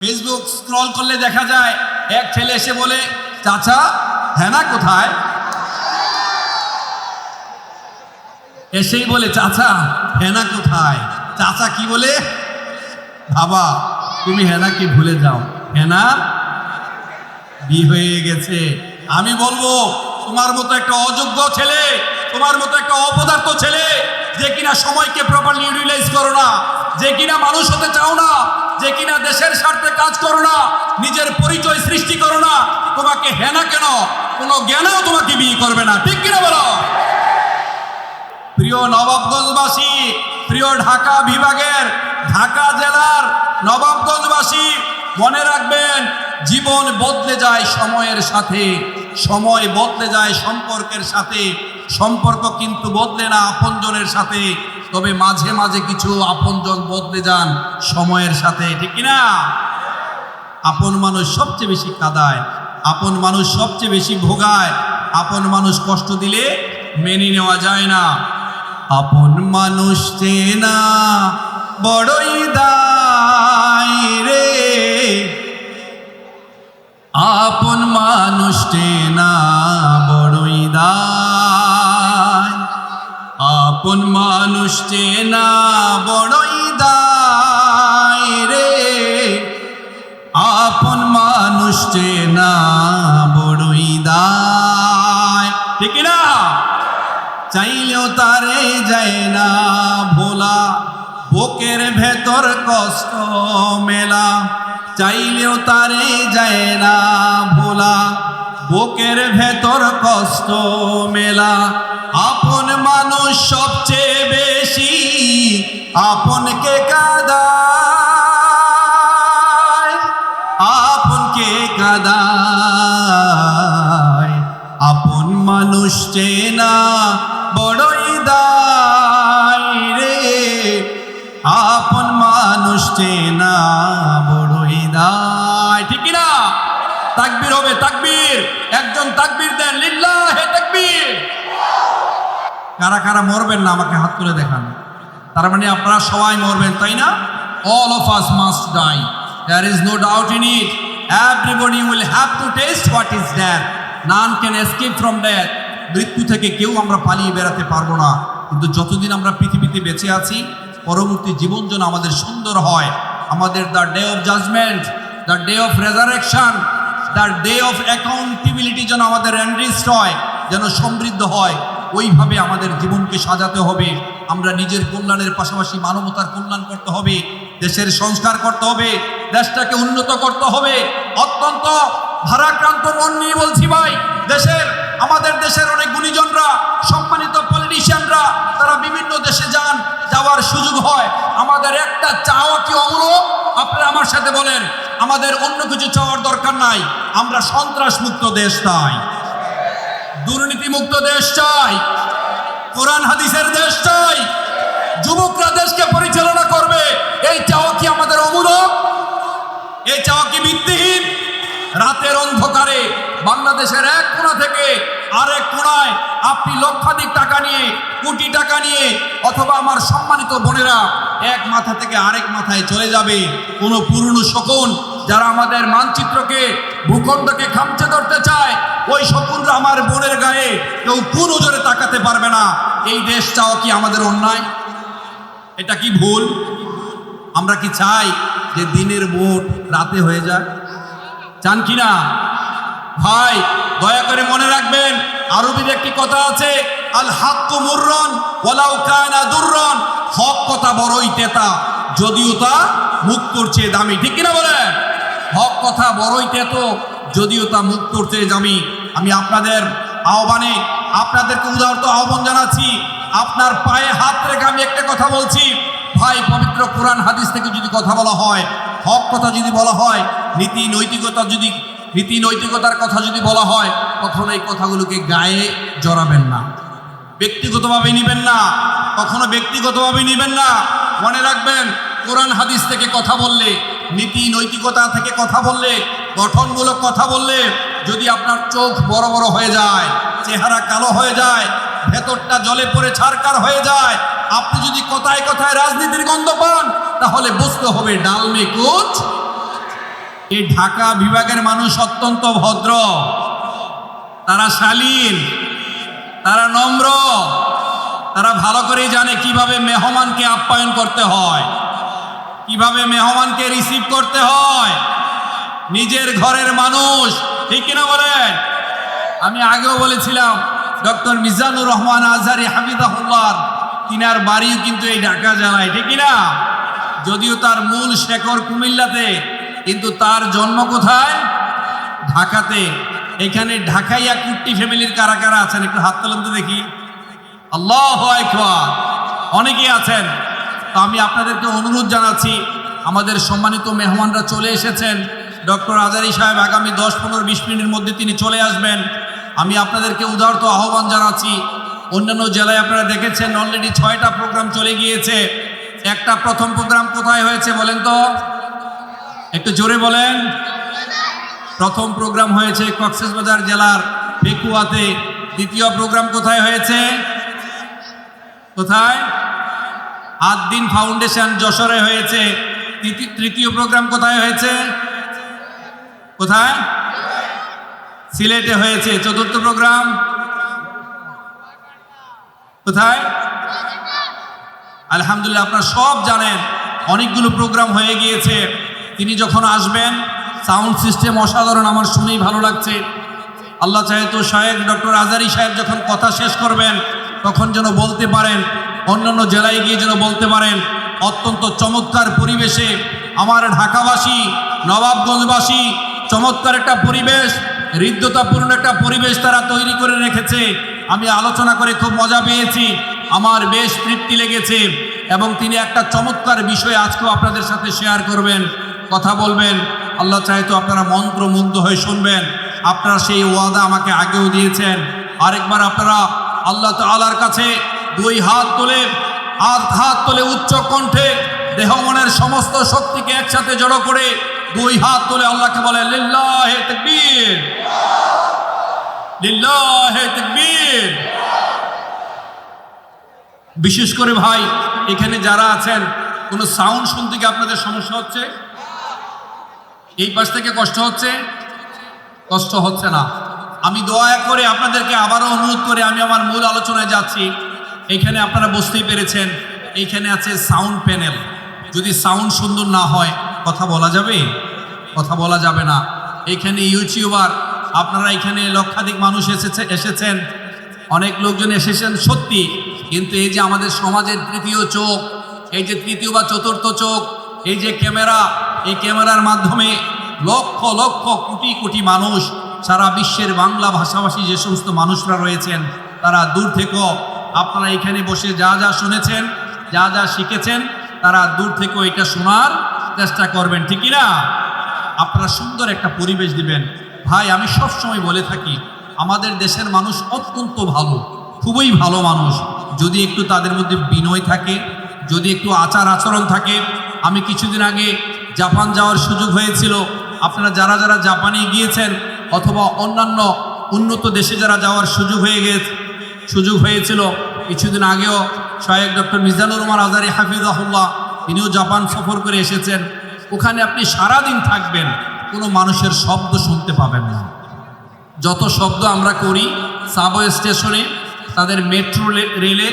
Facebook scroll করলে দেখা যায় এক ছেলে এসে বলে, চাচা হেনা কোথায়? এসেই বলে, চাচা হেনা কোথায়? চাচা কি বলে, বাবা তুমি হেনাকে ভুলে যাও, হেনা বিয়ে হয়ে গেছে। আমি বলবো, তোমার মতো একটা অযোগ্য ছেলে, তোমার মতো একটা অপদার্থ ছেলে, যে কিনা সময়কে প্রপারলি ইউটিলাইজ করো না, যে কিনা মানুষ হতে চাও না, যে কিনা দেশের স্বার্থে কাজ করো না, নিজের পরিচয় সৃষ্টি করো না, তোমাকে হেনা কেন কোনো জ্ঞানও তোমাকে বিয়ে করবে না, ঠিক কিনা বলো? প্রিয় নবাবগঞ্জবাসী, প্রিয় ঢাকা বিভাগের, ঢাকা জেলার নবাবগঞ্জবাসী, মনে রাখবেন, জীবন বদলে যায় সময়ের সাথে, সময় বদলে যায় সম্পর্কের সাথে, সম্পর্ক কিন্তু বদলে না আপনজনের সাথে, তবে মাঝে মাঝে কিছু আপনজন বদলে যান সময়ের সাথে, ঠিক কিনা? আপন মানুষ সবচেয়ে বেশি কাঁদায়, আপন মানুষ সবচেয়ে বেশি ভোগায়, আপন মানুষ কষ্ট দিলে মেনে নেওয়া যায় না। আপন মানুষ চেনা বড়ই দায় রে, আপন মানুষ চেনা বড়ই দায়, আপন মানুষ চেনা বড়ই দায় রে, আপন মানুষ চেনা বড়ই দায়, ঠিক না? চাইলেও তারে যায় না ভোলা, বুকের ভেতর কষ্ট মেলা, চাইলেও তারে যায় না ভোলা, বুকের ভেতর কষ্ট মেলা। আপন মানুষ সবচেয়ে বেশি আপনকে কাঁদায়, আপনকে কাঁদায়, আপন মানুষ চেনা বড়ই দায় রে, আপন মানুষ চেনা বড়ই দায়, ঠিক না? তাকবীর হবে, তাকবীর, একজন তাকবীর দেন, লিল্লাহে তাকবীর। কারা কারা মরবেন না আমাকে হাত তুলে দেখান। তার মানে আপনারা সবাই মরবেন, তাই না? All of us must die. There is no doubt in it. Everybody will have to taste what is death. None can escape from death. মৃত্যু থেকে কেউ আমরা পালিয়ে বেড়াতে পারবো না, কিন্তু যতদিন আমরা পৃথিবীতে বেঁচে আছি, পরবর্তী জীবন যেন আমাদের সুন্দর হয়, আমাদের the day of judgement, the day of resurrection, the day of accountability যেন আমাদের এনরিচড হয়, যেন সমৃদ্ধ হয়, ওইভাবে আমাদের জীবনকে সাজাতে হবে। আমরা নিজের কল্যাণের পাশাপাশি মানবতার কল্যাণ করতে হবে, দেশের সংস্কার করতে হবে, দেশটাকে উন্নত করতে হবে। অত্যন্ত ভারাক্রান্ত মন নিয়ে বলছি ভাই, আমাদের দেশের অনেক গুণীজনরা, সম্মানিত পলিটিশিয়ানরা, তারা বিভিন্ন দেশে যান, যাওয়ার সুযোগ হয়। আমাদের একটা চাওয়া কি অমূলক? আপনারা আমার সাথে বলেন, আমাদের অন্য কিছু চাওয়ার দরকার নাই। আমরা সন্ত্রাস মুক্ত দেশ চাই, দুর্নীতি মুক্ত দেশ চাই, কোরআন হাদিসের দেশ চাই, যুবকরা দেশকে পরিচালনা করবে। এই চাওয়া কি আমাদের অমূলক? এই চাওয়া কি ভিত্তিহীন? রাতের অন্ধকারে বাংলাদেশের এক কোণা থেকে আরেক কোণায় আপনি লক্ষাধিক টাকা নিয়ে, কোটি টাকা নিয়ে, অথবা আমার সম্মানিত বোনেরা এক মাথা থেকে আরেক মাথায় চলে যাবে। কোনো পুরনো শকুন যারা আমাদের মানচিত্রকে, ভূখণ্ডকে খামচে ধরতে চায়, ওই শকুনরা আমার বোনের গায়ে কেউ পুনজরে তাকাতে পারবে না। এই দেশ চাওয়া কি আমাদের অন্যায়? এটা কি ভুল? আমরা কি চাই যে দিনের ভোট রাতে হয়ে যায়? চান কি না ভাই? দয়া করে মনে রাখবেন, আরবির একটি কথা আছে, আল হাক্কু মুররন ওয়ালাউ কানা দুররন, হক কথা বড়ই তেতা, যদিও তা মুক্তোর চেয়ে দামি, ঠিক কিনা বলেন? হক কথা বড়ই তেতো, যদিও তা মুক্তোর চেয়ে দামি। আমি আপনাদের আহ্বানে, আপনাদেরকে উদারত আহ্বান জানাচ্ছি, আপনার পায়ে হাত রেখে আমি একটা কথা বলছি ভাই, পবিত্র কোরআন হাদিস থেকে যদি কথা বলা হয়, হক কথা যদি বলা হয়, নীতি নৈতিকতার কথা যদি বলা হয়, কখনো এই কথাগুলোকে গায়ে জড়াবেন না, ব্যক্তিগতভাবে নিবেন না, কখনো ব্যক্তিগতভাবে নিবেন না। মনে রাখবেন, কোরআন হাদিস থেকে কথা বললে, নীতি নৈতিকতা থেকে কথা বললে, গঠনমূলক কথা বললে, যদি আপনার চোখ বড় বড় হয়ে যায়, চেহারা কালো হয়ে যায়, ভেতরটা জলে পড়ে ছারকার হয়ে যায়, আপনি যদি কথায় কথায় রাজনীতির গন্ধ পান, তাহলে বুঝতে হবে ডাল মে কুছ এই ঢাকা বিভাগের মানুষ অত্যন্ত ভদ্র, তারা শালীন, তারা নম্র, তারা ভালো করেই জানে কিভাবে মেহমানকে আপ্যায়ন করতে হয়, কিভাবে মেহমানকে রিসিভ করতে হয়। নিজের ঘরের মানুষ, ঠিক কিনা বলেন? আমি আগেও বলেছিলাম ডক্টর মিজানুর রহমান আজহারি হাফিজাহুল্লাহ, তিনার বাড়িও কিন্তু এই ঢাকা জেলায়, ঠিক কিনা? যদিও তার মূল শেকড় কুমিল্লাতে, কিন্তু তার জন্ম কোথায়? ঢাকাতে। এখানে ঢাকাইয়া কুট্টি ফ্যামিলির কারা কারা আছেন একটু হাত তোলেন তো দেখি। আল্লাহু আকবার, অনেকেই আছেন। তো আমি আপনাদেরকে অনুরোধ জানাচ্ছি, আমাদের সম্মানিত মেহমানরা চলে এসেছেন। ডক্টর আজহারি সাহেব আগামী 10-15-20 মিনিটের মধ্যে তিনি চলে আসবেন। আমি আপনাদেরকে উদারত আহ্বান জানাচ্ছি। অন্যান্য জেলায় আপনারা দেখেছেন অলরেডি 6টা প্রোগ্রাম চলে গিয়েছে। একটা প্রথম প্রোগ্রাম কোথায় হয়েছে বলেন তো, একটু জোরে বলেন। প্রথম প্রোগ্রাম হয়েছে কক্সবাজার জেলার পেকুয়াতে। দ্বিতীয় প্রোগ্রাম কোথায় হয়েছে? কোথায়? আদ্দিন ফাউন্ডেশন যশোরে হয়েছে। তৃতীয় প্রোগ্রাম কোথায় হয়েছে? কোথায়? সিলেটে হয়েছে। চতুর্থ প্রোগ্রাম কোথায়? আলহামদুলিল্লাহ, আপনারা সব জানেন অনেকগুলো প্রোগ্রাম হয়ে গিয়েছে। তিনি যখন আসবেন, সাউন্ড সিস্টেম অসাধারণ, আমার শুনেই ভালো লাগছে। আল্লাহ চাহে তো শায়েখ ডক্টর আজহারি সাহেব যখন কথা শেষ করবেন তখন যেন বলতে পারেন, অন্যান্য জেলায় গিয়ে যেন বলতে পারেন, অত্যন্ত চমৎকার পরিবেশে আমার ঢাকাবাসী, নবাবগঞ্জবাসী চমৎকার একটা পরিবেশ, হৃদ্যতাপূর্ণ একটা পরিবেশ তারা তৈরি করে রেখেছে। আমি আলোচনা করে খুব মজা পেয়েছি, আমার বেশ তৃপ্তি লেগেছে। এবং তিনি একটা চমৎকার বিষয় আজকেও আপনাদের সাথে শেয়ার করবেন, কথা বলবেন। আল্লাহ চাহে তো আপনারা মন্ত্রমুগ্ধ হয়ে শুনবেন। আপনারা সেই ওয়াদা আমাকে আগেও দিয়েছেন। আরেকবার আপনারা আল্লাহ তাআলার কাছে 2 হাত তুলে উচ্চ কণ্ঠে দেহ মনের সমস্ত শক্তিকে একসাথে জড়ো করে 2 হাত তুলে আল্লাহকে বলে লিল্লাহে তাকবীর, লিল্লাহে তাকবীর। বিশেষ করে ভাই, এখানে যারা আছেন, কোনো সাউন্ড শুনতে কি আপনাদের সমস্যা হচ্ছে? এই পাশ থেকে কষ্ট হচ্ছে? কষ্ট হচ্ছে না। আমি দয়া করে আপনাদেরকে আবারও অনুরোধ করে আমি আমার মূল আলোচনায় যাচ্ছি। এখানে আপনারা বুঝতেই পেরেছেন, এইখানে আছে সাউন্ড প্যানেল। যদি সাউন্ড সুন্দর না হয় কথা বলা যাবে? কথা বলা যাবে না। এখানে ইউটিউবার, আপনারা এখানে লক্ষাধিক মানুষ এসেছেন, অনেক লোকজন এসেছেন সত্যি, কিন্তু এই যে আমাদের সমাজের তৃতীয় চোখ, এই যে তৃতীয় বা চতুর্থ চোখ, এই যে ক্যামেরা, এই ক্যামেরার মাধ্যমে লক্ষ লক্ষ কোটি কোটি মানুষ, সারা বিশ্বের বাংলা ভাষাভাষী যে সমস্ত মানুষরা রয়েছেন, তারা দূর থেকেও আপনারা এখানে বসে যা যা শুনেছেন, যা যা শিখেছেন, তারা দূর থেকেও এটা শোনার চেষ্টা করবেন, ঠিক না? আপনারা সুন্দর একটা পরিবেশ দিবেন। ভাই, আমি সবসময় বলে থাকি, আমাদের দেশের মানুষ অত্যন্ত ভালো, খুবই ভালো মানুষ, যদি একটু তাদের মধ্যে বিনয় থাকে, যদি একটু আচার আচরণ থাকে। আমি কিছুদিন আগে জাপান যাওয়ার সুযোগ হয়েছিল। আপনারা যারা যারা জাপানে গিয়েছেন অথবা অন্যান্য উন্নত দেশে যারা যাওয়ার সুযোগ হয়েছিল, কিছুদিন আগেও শায়েখ ডক্টর মিজানুর রহমান আজহারি হাফিজাহুল্লাহ তিনিও জাপান সফর করে এসেছেন। ওখানে আপনি সারাদিন থাকবেন, কোনো মানুষের শব্দ শুনতে পাবেন না। যত শব্দ আমরা করি সাবওয়ে স্টেশনে, তাদের মেট্রো রেলে,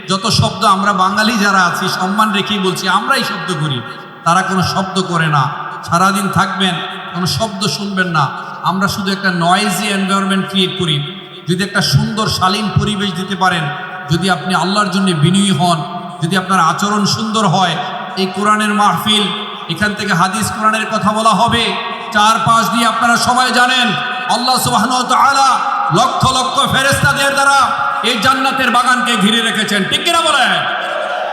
যত শব্দ আমরা বাঙালি যারা আছি সম্মান রেখেই বলছি, আমরাই শব্দ করি, তারা কোনো শব্দ করে না। সারাদিন থাকবেন, কোনো শব্দ শুনবেন না। আমরা শুধু একটা নয়েজি এনভায়রনমেন্ট ক্রিয়েট করি। যদি একটা সুন্দর শালীন পরিবেশ দিতে পারেন, যদি আপনি আল্লাহর জন্য বিনয়ী হন, যদি আপনার আচরণ সুন্দর হয়, এই কোরআনের মাহফিল, এখান থেকে হাদিস কোরআনের কথা বলা হবে, 4-5 দিয়ে আপনারা সবাই জানেন আল্লাহ সুবহানাহু ওয়া তাআলা লক্ষ লক্ষ ফেরেশতাদের দ্বারা এই জান্নাতের বাগানকে ঘিরে রেখেছেন, ঠিক কিনা বলেন?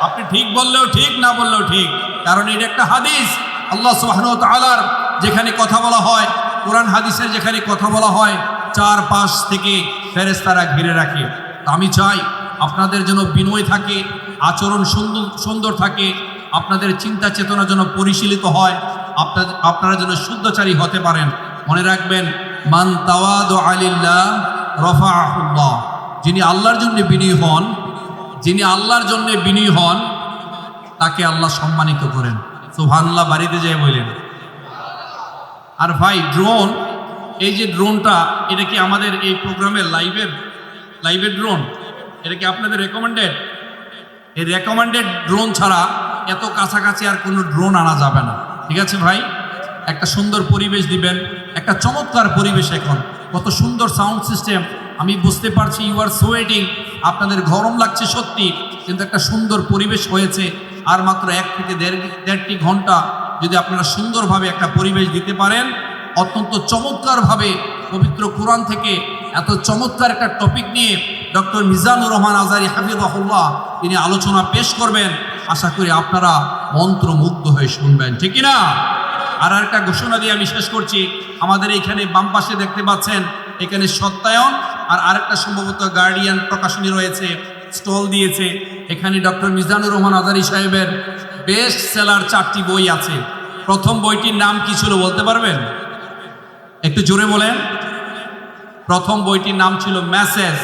আপনি ঠিক বললেও ঠিক, না বললেও ঠিক, কারণ এটা একটা হাদিস। আল্লাহ সুবহানাহু ওয়া তাআলার যেখানে কথা বলা হয়, কোরআন হাদিসের যেখানে কথা বলা হয়, 4-5 থেকে ফেরেশতারা ঘিরে রাখে। আমি চাই আপনাদের যেন বিনয় থাকে, আচরণ সুন্দর থাকে, আপনাদের চিন্তা চেতনা যেন পরিশীলিত হয়, আপনারা যেন শুদ্ধচারী হতে পারেন। মনে রাখবেন, মান তাওয়াদু লিল্লাহ রাফাআহুল্লাহ। যিনি আল্লাহর জন্য বিনয়ী হন, তাকে আল্লাহ সম্মানিত করেন। সুবহানাল্লাহ, বাড়িতে যেয়ে বলেন। আর ভাই ড্রোন, এই যে ড্রোনটা, এটা কি আমাদের এই প্রোগ্রামের লাইভের ড্রোন? এটা কি আপনাদের রেকমেন্ডেড? এই রেকমেন্ডেড ড্রোন ছাড়া এত কাছাকাছি আর কোনো ড্রোন আনা যাবে না। ঠিক আছে ভাই, একটা সুন্দর পরিবেশ দিবেন, একটা চমৎকার পরিবেশ। এখন কত সুন্দর সাউন্ড সিস্টেম, আমি বুঝতে পারছি ইউ আর সোয়েটিং, আপনাদের গরম লাগছে সত্যি, কিন্তু একটা সুন্দর পরিবেশ হয়েছে। আর মাত্র 1 থেকে দেড়টি ঘন্টা যদি আপনারা সুন্দরভাবে একটা পরিবেশ দিতে পারেন, অত্যন্ত চমৎকারভাবে পবিত্র কোরআন থেকে এত চমৎকার একটা টপিক নিয়ে ডক্টর মিজানুর রহমান আজহারী হাফিজাহুল্লাহ তিনি আলোচনা পেশ করবেন। আশা করি আপনারা মন্ত্রমুগ্ধ হয়ে শুনবেন, ঠিক কিনা? আর একটা ঘোষণা দিয়ে আমি শেষ করছি। আমাদের এইখানে বাম পাশে দেখতে পাচ্ছেন, এখানে সত্যায়ন আর আরেকটা সম্ভবত গার্ডিয়ান প্রকাশনী রয়েছে, স্টল দিয়েছে। এখানে ডক্টর মিজানুর রহমান আজহারী সাহেবের বেস্ট সেলার 4টি বই আছে। প্রথম বইটির নাম কি ছিল বলতে পারবেন? একটু জোরে বলেন। প্রথম বইটির নাম ছিল মেসেজ।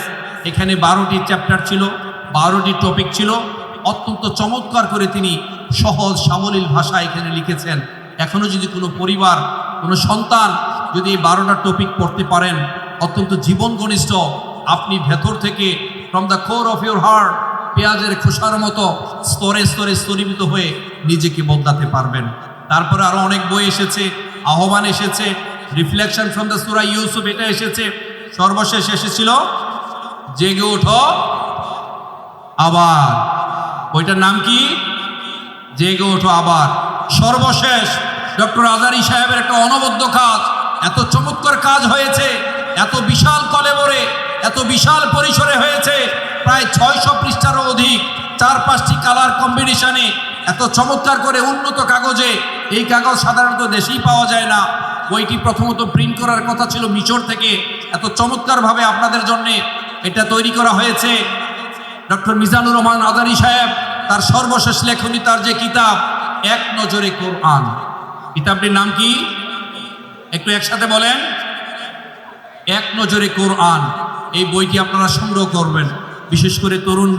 এখানে 12টি চ্যাপ্টার ছিল, 12টি টপিক ছিল। অত্যন্ত চমৎকার করে তিনি সহজ সাবলীল ভাষা এখানে লিখেছেন। এখনো যদি কোনো পরিবার, কোনো সন্তান যদি এই 12টা টপিক পড়তে পারেন, অত্যন্ত জীবন ঘনিষ্ঠ, আপনি ভেতর থেকে from the core of your heart পেঁয়াজের খোসার মতো স্তরে স্তরে স্তরীভূত হয়ে নিজেকে বদলাতে পারবেন। তারপরে আরো অনেক বই এসেছে, আহ্বান এসেছে, রিফ্লেকশন ফ্রম দ্য সূরা ইউসুফ এটা এসেছে। সর্বশেষ এসেছিল জেগে ওঠো আবার, বইটার নাম কি? জেগে ওঠো আবার। সর্বশেষ ডক্টর আজহারী সাহেবের একটা অনবদ্য কাজ, এত চমৎকার কাজ হয়েছে, এত বিশাল কলেবরে, এত বিশাল পরিসরে হয়েছে, প্রায় 600 পৃষ্ঠারও অধিক, 4-5টি কালার কম্বিনেশনে, এত চমৎকার করে উন্নত কাগজে। এই কাগজ সাধারণত দেশেই পাওয়া যায় না। বইটি প্রথমত প্রিন্ট করার কথা ছিল মিশর থেকে, এত চমৎকারভাবে আপনাদের জন্য এটা তৈরি করা হয়েছে। ডক্টর মিজানুর রহমান আজহারী সাহেব তার সর্বশেষ লেখনী, তার যে কিতাব এক নজরে কোরআন, কিতাবটির নাম কি? একটু একসাথে বলেন, এক নজরে কোরআন। এই বইটি আপনারা সংগ্রহ করবেন। বিশেষ করে তরুণ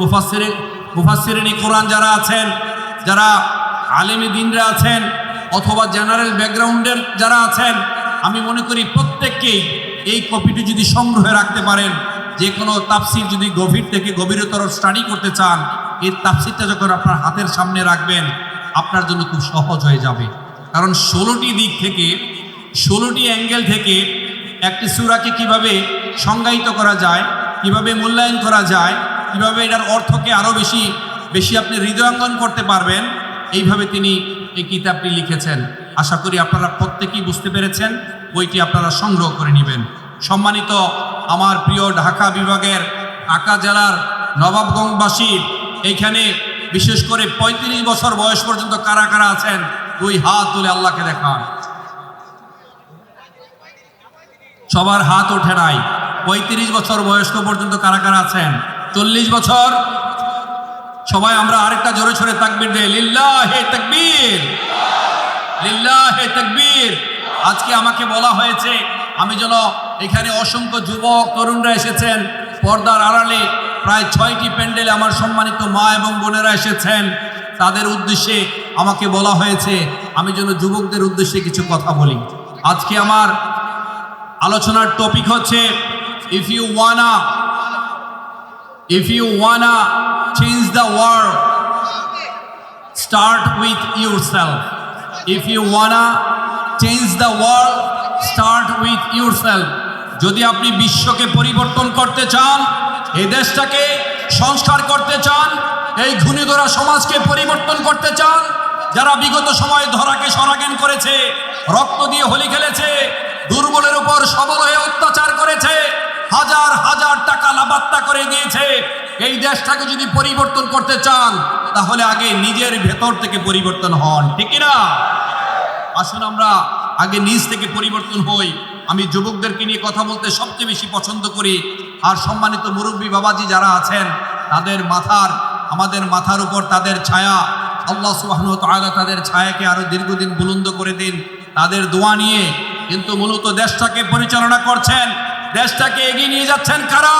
মুফাসসিরিনে কোরআন যারা আছেন, যারা আলেমে দ্বীনরা আছেন, অথবা জেনারেল ব্যাকগ্রাউন্ডের যারা আছেন, আমি মনে করি প্রত্যেককেই এই কপিটি যদি সংগ্রহে রাখতে পারেন, যে কোনো তাফসির যদি গভীর থেকে গভীরতর স্টাডি করতে চান, এই তাফসিরটা যখন আপনার হাতের সামনে রাখবেন, আপনার জন্য খুব সহজ হয়ে যাবে। কারণ 16টি দিক থেকে, 16টি অ্যাঙ্গেল থেকে একটি সূরাকে কিভাবে সংজ্ঞায়িত করা যায়, কিভাবে মূল্যায়ন করা যায়, কিভাবে এটার অর্থকে আরও বেশি আপনি হৃদয়ঙ্গম করতে পারবেন, এইভাবে তিনি এই কিতাবটি লিখেছেন। আশা করি আপনারা প্রত্যেকেই বুঝতে পেরেছেন। বইটি আপনারা সংগ্রহ করে নেবেন। সম্মানিত আমার প্রিয় ঢাকা বিভাগের ঢাকা জেলার নবাবগঞ্জবাসী, এইখানে বিশেষ করে 35 বছর বয়স পর্যন্ত কারা কারা আছেন? 2 হাত তুলে আল্লাহকে দেখান। সবার হাত ওঠে নাই। 35 বছর বয়স্ক পর্যন্ত কারা কারা আছেন? 40 বছর। সবাই আমরা আরেকটা জোরে সোরে তাকবীর দেই, লিল্লাহে তাকবীর, লিল্লাহে তাকবীর। আজকে আমাকে বলা হয়েছে আমি যেন, এখানে অসংখ্য যুবক তরুণরা এসেছেন, পর্দার আড়ালে প্রায় 6টি প্যান্ডেলে আমার সম্মানিত মা এবং বোনেরা এসেছেন। তাদের উদ্দেশ্যে আমাকে বলা হয়েছে আমি যেন যুবকদের উদ্দেশ্যে কিছু কথা বলি। আজকে আমার আলোচনার টপিক হচ্ছে if you wanna change the world, start with yourself. If you wanna change the world, start with yourself. যদি আপনি বিশ্বকে পরিবর্তন করতে চান, এই দেশটাকে সংস্কার করতে চান, এই ঘূর্ণিধরা সমাজকে পরিবর্তন করতে চান, যারা বিগত সময়ে ধরাকে সরাজ্ঞান করেছে, রক্ত দিয়ে হোলি খেলেছে, দুর্বলের উপর সবল হয়ে অত্যাচার করেছে, হাজার হাজার টাকা লাপাত্তা করে দিয়েছে, এই দেশটাকে যদি পরিবর্তন করতে চান, তাহলে আগে নিজের ভেতর থেকে পরিবর্তন হন, ঠিক না? আসুন আমরা আগে নিজ থেকে পরিবর্তন হই। আমি যুবকদেরকে নিয়ে কথা বলতে সবচেয়ে বেশি পছন্দ করি। আর সম্মানিত মুরব্বী বাবাজি যারা আছেন, আমাদের মাথার উপর তাদের ছায়া, আল্লাহ সুবহানাহু ওয়া তাআলা তাদের ছায়াকে আরো দীর্ঘদিন বুলন্দ করে দিন, তাদের দোয়া নিয়ে। কিন্তু মূলত দেশটাকে পরিচালনা করছেন, দেশটাকে এগিয়ে নিয়ে যাচ্ছেন কারা?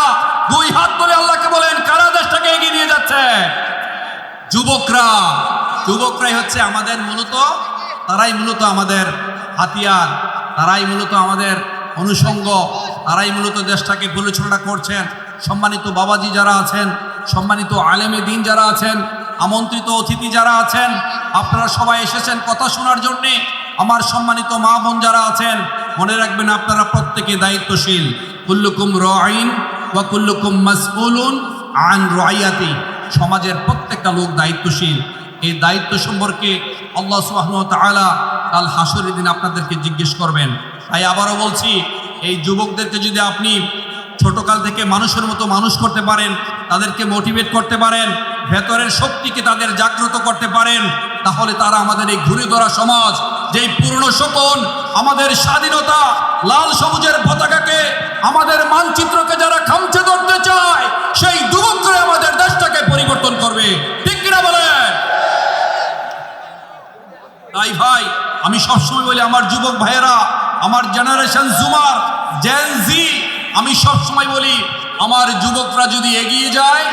2 হাত তুলে আল্লাহকে বলেন, কারা দেশটাকে এগিয়ে নিয়ে যাচ্ছে? যুবকরাই হচ্ছে আমাদের তারাই মূলত আমাদের হাতিয়ার। তারাই মূলত আমাদের অনুষঙ্গ, তারাই মূলত দেশটাকে পরিচালনা করছেন। সম্মানিত বাবাজি যারা আছেন, সম্মানিত আলেমে দিন যারা আছেন, আমন্ত্রিত অতিথি যারা আছেন, আপনারা সবাই এসেছেন কথা শোনার জন্যে। আমার সম্মানিত মা বোন যারা আছেন, মনে রাখবেন আপনারা প্রত্যেকে দায়িত্বশীল। কুল্লুকুম রাঈন ওয়া কুল্লুকুম মাসউলুন আন রাইয়াতি। সমাজের প্রত্যেকটা লোক দায়িত্বশীল। এই দায়িত্ব সম্পর্কে আল্লাহ সুবহানাহু ওয়া তাআলা কাল হাসরের দিন আপনাদেরকে জিজ্ঞেস করবেন। তাই আবারও বলছি, এই যুবকদেরকে যদি আপনি ছোটকাল থেকে মানুষের মতো মানুষ করতে পারেন, তাদেরকে মোটিভেট করতে পারেন, ভেতরের শক্তিকে তাদের জাগ্রত করতে পারেন, তাহলে তারা আমাদের এই ঘুরে ধরা সমাজ, যেই পুরনো শোকন, আমাদের স্বাধীনতা, লাল সবুজের পতাকাকে, আমাদের মানচিত্রকে যারা খামচে ধরতে চায়, সেই যুবকরা আমাদের দেশটাকে পরিবর্তন করবে। ঠিক কিনা বলেন? তাই ভাই, আমি সবসময় বলি আমার যুবক ভাইয়েরা, আমার জেনারেশন জুমার জেনজি, আমি সবসময় বলি আমার যুবকরা যদি এগিয়ে যায়,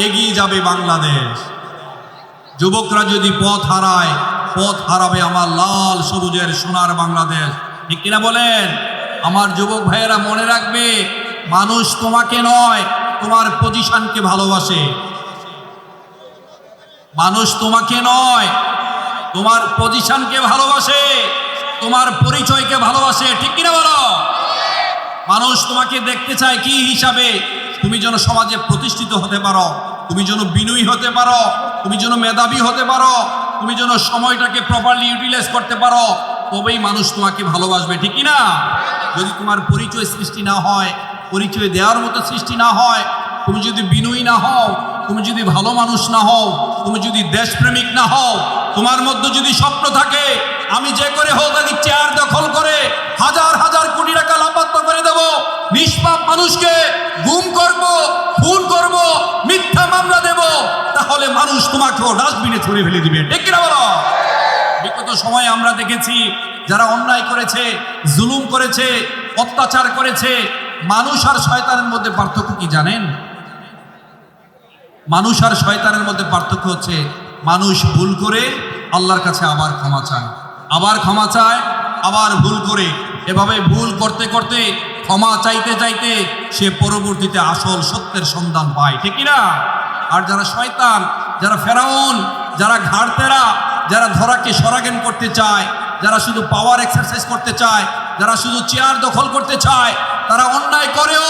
এগিয়ে যাবে বাংলাদেশ। যুবকরা যদি পথ হারায়, পথ হারাবে আমার লাল সবুজের সোনার বাংলাদেশ। ঠিক কিনা বলেন? আমার যুবক ভাইয়েরা মনে রাখবে, মানুষ তোমাকে নয়, তোমার পজিশনকে ভালোবাসে। মানুষ তোমাকে নয়, তোমার পজিশনকে ভালোবাসে, তোমার পরিচয়কে ভালোবাসে। ঠিক কিনা বলো? মানুষ তোমাকে দেখতে চায় কি হিসাবে? তুমি যেন সমাজে প্রতিষ্ঠিত হতে পারো, তুমি যেন বিনয়ী হতে পারো, তুমি যেন মেধাবী হতে পারো, তুমি যেন সময়টাকে প্রপারলি ইউটিলাইজ করতে পারো, তবেই মানুষ তোমাকে ভালোবাসবে। ঠিক কিনা? যদি তোমার পরিচয় সৃষ্টি না হয়, পরিচয় দেওয়ার মতো সৃষ্টি না হয়, তুমি যদি বিনয়ী না হও, তুমি যদি ভালো মানুষ না হও, তুমি যদি দেশপ্রেমিক না হও, তোমার মধ্যে যদি স্বপ্ন থাকে আমি যে করে হোক আগে চেয়ার দখল করে হাজার হাজার কোটি টাকা লাপাত্ত করে দেব, নিষ্পাপ মানুষকে গুম করব, খুন করব, মিথ্যা মামলা দেব, তাহলে মানুষ তোমাকেও ডাস্টবিনে ছুঁড়ে ফেলে দিবে। ঠিক কিনা বলো? বিগত সময়ে আমরা দেখেছি যারা অন্যায় করেছে, জুলুম করেছে, অত্যাচার করেছে, মানুষ আর শয়তানের মধ্যে পার্থক্য কি জানেন? মানুষ আর শয়তানের মধ্যে পার্থক্য হচ্ছে মানুষ ভুল করে আল্লাহর কাছে আবার ক্ষমা চায়, আবার ক্ষমা চায়, আবার ভুল করে, এভাবে ভুল করতে করতে ক্ষমা চাইতে চাইতে সে পরবর্তীতে আসল সত্যের সন্ধান পায়। ঠিক না? আর যারা শয়তান, যারা ফেরাউন, যারা ঘাড়তেরা, যারা ধরাকে সরাগেন করতে চায়, যারা শুধু পাওয়ার এক্সারসাইজ করতে চায়, যারা শুধু চেয়ার দখল করতে চায়, তারা অন্যায় করেও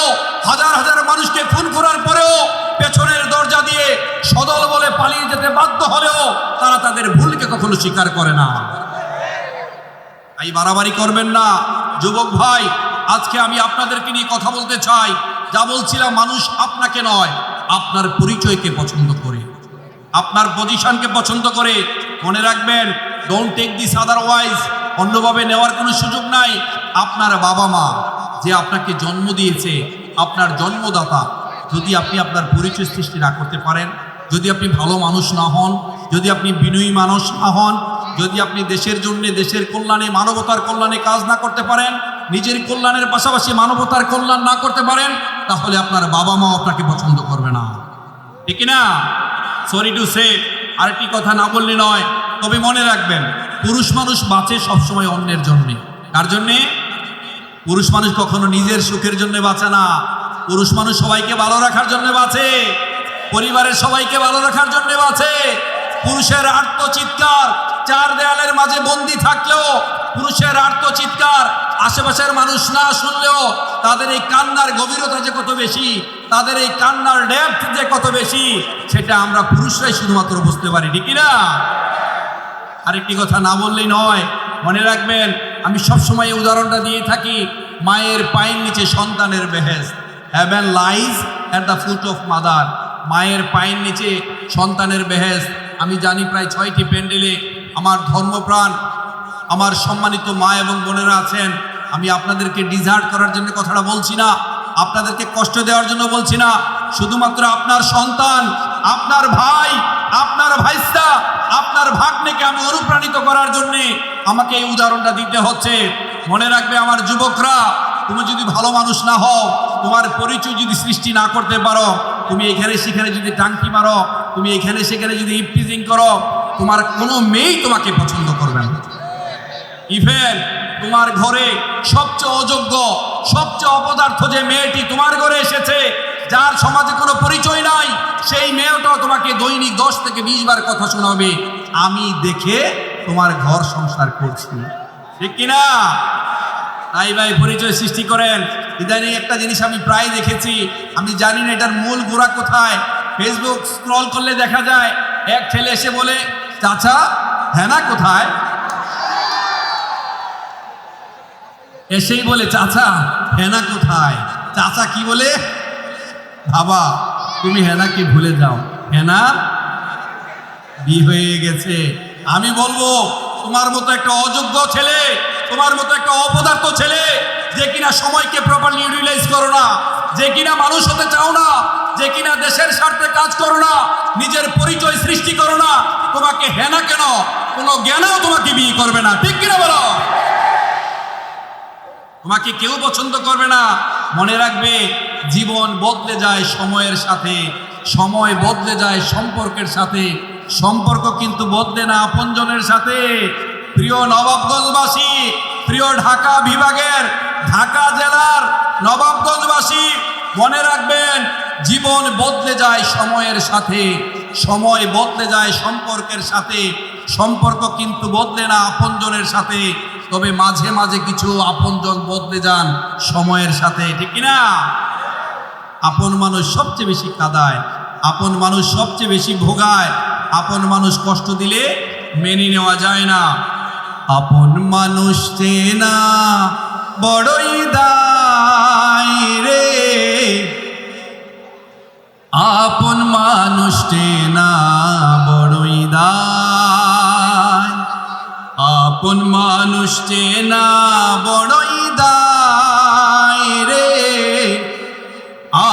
হাজার হাজার মানুষকে খুন করার পরেও পেছনের দরজা দিয়ে সদল বলে পালিয়ে যেতে বাধ্য হলেও তারা তাদের ভুলকে কখনো স্বীকার করে না। এই বাড়াবাড়ি করবেন না যুবক ভাই। আজকে আমি আপনাদেরকে নিয়ে কথা বলতে চাই। যা বলছিলাম, মানুষ আপনাকে নয়, আপনার পরিচয়কে পছন্দ করে, আপনার পজিশনকে পছন্দ করে। মনে রাখবেন, ডোন্ট টেক দিস আদারওয়াইজ। অন্যভাবে নেওয়ার কোনো সুযোগ নাই। আপনার বাবা মা যে আপনাকে জন্ম দিয়েছে, আপনার জন্মদাতা, যদি আপনি আপনার পরিচয় সৃষ্টি না করতে পারেন, যদি আপনি ভালো মানুষ না হন, যদি আপনি বিনয়ী মানুষ না হন, যদি আপনি দেশের জন্য, দেশের কল্যাণে, মানবতার কল্যাণে কাজ না করতে পারেন, নিজের কল্যাণের পাশাপাশি মানবতার কল্যাণ না করতে পারেন, তাহলে আপনার বাবা মা আপনাকে পছন্দ করবে না। ঠিক না? সরি টু সে, আরেকটি কথা না বললে নয়, তবে মনে রাখবেন, পুরুষ মানুষ বাঁচে সবসময় অন্যের জন্যে। কার জন্যে? পুরুষ মানুষ কখনো নিজের সুখের জন্য বাঁচে না। পুরুষ মানুষ সবাইকে ভালো রাখার জন্য বাঁচে, পরিবারের সবাইকে ভালো রাখার জন্য বাঁচে। পুরুষের আর্তচিৎকার চার দেয়ালের মাঝে বন্দি থাকলেও, পুরুষের আর্তচিৎকার আশেপাশের মানুষ না শুনলেও, তাদের এই কান্নার গভীরতা যে কত বেশি, তাদের এই কান্নার ডেপথ যে কত বেশি, সেটা আমরা পুরুষরাই শুধুমাত্র বুঝতে পারি। ঠিক না? আরেকটি কথা না বললেই নয়, মনে রাখবেন, আমি সবসময় এই উদাহরণটা দিয়ে থাকি। মায়ের পায়ের নিচে সন্তানের বেহেশত। Heaven lies at the foot of mother. মায়ের পায়ের নিচে সন্তানের বেহেশত। আমি জানি প্রায় 6টি প্যান্ডেলে আমার ধর্মপ্রাণ, আমার সম্মানিত মা এবং বোনেরা আছেন। আমি আপনাদেরকে ডিজার্ট করার জন্য কথাটা বলছি না, আপনাদেরকে কষ্ট দেওয়ার জন্য বলছি না। শুধুমাত্র আপনার সন্তান, আপনার ভাই, আপনার ভাইস্তা, আপনার ভাগ্নেকে আমি অনুপ্রাণিত করার জন্যে আমাকে এই উদাহরণটা দিতে হচ্ছে। মনে রাখবে আমার যুবকরা, তুমি যদি ভালো মানুষ না হও, তোমার পরিচয় যদি সৃষ্টি না করতে পারো, তুমি এখানে সেখানে যদি টাঙ্কি মারো, তুমি এখানে সেখানে যদি ইফটিজিং করো, তোমার কোনো মেয়েই তোমাকে পছন্দ করবে না। ইভেন তোমার ঘরে সবচেয়ে অযোগ্য, সবচেয়ে অপদার্থ যে মেয়েটি তোমার ঘরে এসেছে, যার সমাজে কোনো পরিচয় নাই, সেই মেয়েটাও তোমাকে দৈনিক 10 থেকে 20 বার কথা শোনাবে, আমি দেখে তোমার ঘর সংসার করছি, ঠিক কিনা? তাই ভাই পরিচয় সৃষ্টি করেন। ইদানিং একটা জিনিস আমি প্রায় দেখেছি, আমি জানি না এটার মূল গোড়া কোথায়। ফেসবুক স্ক্রল করলে দেখা যায় এক ছেলে এসে বলে, চাচা হেনা কোথায়? এসেই বলে, চাচা হেনা কোথায়? চাচা কি বলে? বাবা তুমি হেনাকে ভুলে যাও, হেনা বিয়ে হয়ে গেছে। আমি বলবো তোমার মতো একটা অযোগ্য ছেলে, তোমার মতো একটা অপদার্থ ছেলে, যে কিনা সময়কে প্রপারলি ইউটিলাইজ করো না, যে কিনা মানুষ হতে চাও না, যে কিনা দেশের স্বার্থে কাজ করো না, নিজের পরিচয় সৃষ্টি করো না, তোমাকে হেনা কেন কোনো জ্ঞানও তোমাকে বিয়ে করবে না, ঠিক কিনা বলো? তোমাকে কেউ পছন্দ করবে না। মনে রাখবে, জীবন বদলে যায় সময়ের সাথে, সময় বদলে যায় সম্পর্কের সাথে, সম্পর্ক কিন্তু বদলে না আপনজনের সাথে। প্রিয় নবাবগঞ্জবাসী, প্রিয় ঢাকা বিভাগের, ঢাকা জেলার নবাবগঞ্জবাসী, মনে রাখবেন, জীবন বদলে যায় সময়ের সাথে, সময় বদলে যায় সম্পর্কের সাথে, সম্পর্ক কিন্তু বদলে না আপনজনের সাথে। তবে মাঝে মাঝে কিছু আপনজন বদলে যান সময়ের সাথে, ঠিক কিনা? আপন মানুষ সবচেয়ে বেশি কাঁদায়, আপন মানুষ সবচেয়ে বেশি ভোগায়, আপন মানুষ কষ্ট দিলে মেনে নেওয়া যায় না। আপন মানুষ চেনা বড়ই দায় রে, আপন মানুষ চেনা বড়ই দায়, আপন মানুষ চেনা বড়ই দায় রে,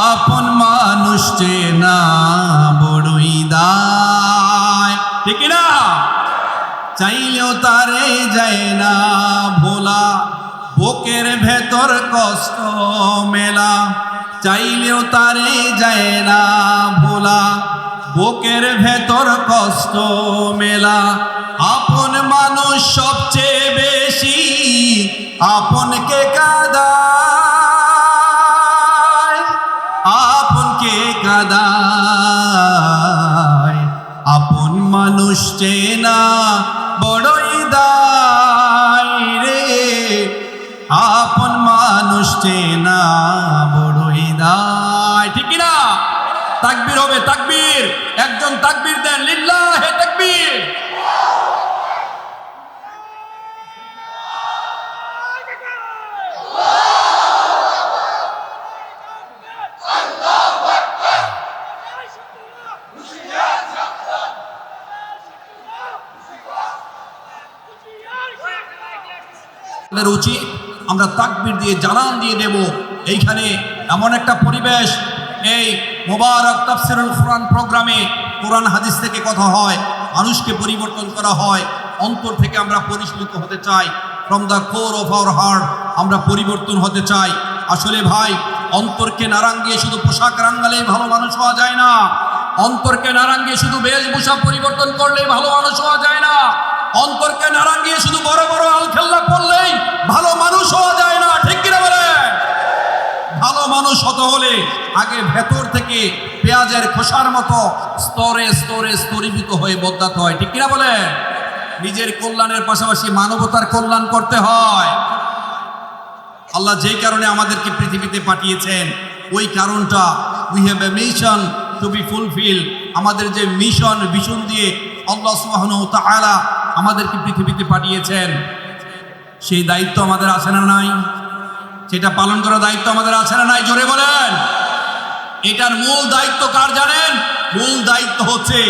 আপন মানুষ চেনা বড়ই দায়, ঠিক না? চাইলেও তারে যায় না ভোলা, বুকের ভেতর কষ্ট মেলা, চাইলেও তারে যায় না ভোলা, বুকের ভেতর কষ্ট মেলা। আপন মানুষ সবচেয়ে বেশি আপনকে কাঁদায়, আপনকে কাঁদায়, আপন মানুষ চেনা বড়ই দায় রে, আপন মানুষ চেনা বড়ই দায়, ঠিক না? তাকবীর হবে, তাকবীর, একজন তাকবীর দেন, লিল্লাহে তাকবীর। উচিত আমরা তাকবীর দিয়ে জানান দিয়ে দেব। এইখানে এমন একটা পরিবেশ, এই মোবারক তাফসিরুল কোরআন প্রোগ্রামে কোরআন হাদিস থেকে কথা হয়, মানুষকে পরিবর্তন করা হয়, অন্তর থেকে আমরা পরিচালিত হতে চাই। From the core of our heart আমরা পরিবর্তন হতে চাই। আসলে ভাই, অন্তরকে না রাঙিয়ে শুধু পোশাক রাঙালেই ভালো মানুষ হওয়া যায় না, অন্তরকে না রাঙিয়ে শুধু বেশভূষা পরিবর্তন করলেই ভালো মানুষ হওয়া যায় না, অন্তরকে না রাঙিয়ে শুধু বড় বড় আলখেল্লা করলেই ভালো মানুষ হওয়া যায় না, ঠিক কিনা বলে? ভালো মানুষ হতে হলে আগে ভেতর থেকে পেঁয়াজের খোসার মতো স্তরে স্তরে স্তরীভূত হয়ে বদলাতে হয়, ঠিক কিনা বলে? নিজের কল্যাণের পাশাপাশি মানবতার কল্যাণ করতে হয়। আল্লাহ যেই কারণে আমাদেরকে পৃথিবীতে পাঠিয়েছেন, ওই কারণটা, we have a mission to be fulfil. আমাদের যে মিশন, ভিশন দিয়ে আল্লাহ সুবহানাহু ওয়া তাআলা আমাদেরকে পৃথিবীতে পাঠিয়েছেন, সেই দায়িত্ব আমাদের আছে না নাই? সেটা পালন করার দায়িত্ব আমাদের আছে না নাই? জোরে বলেন। এটার মূল দায়িত্ব কার জানেন? মূল দায়িত্ব হচ্ছে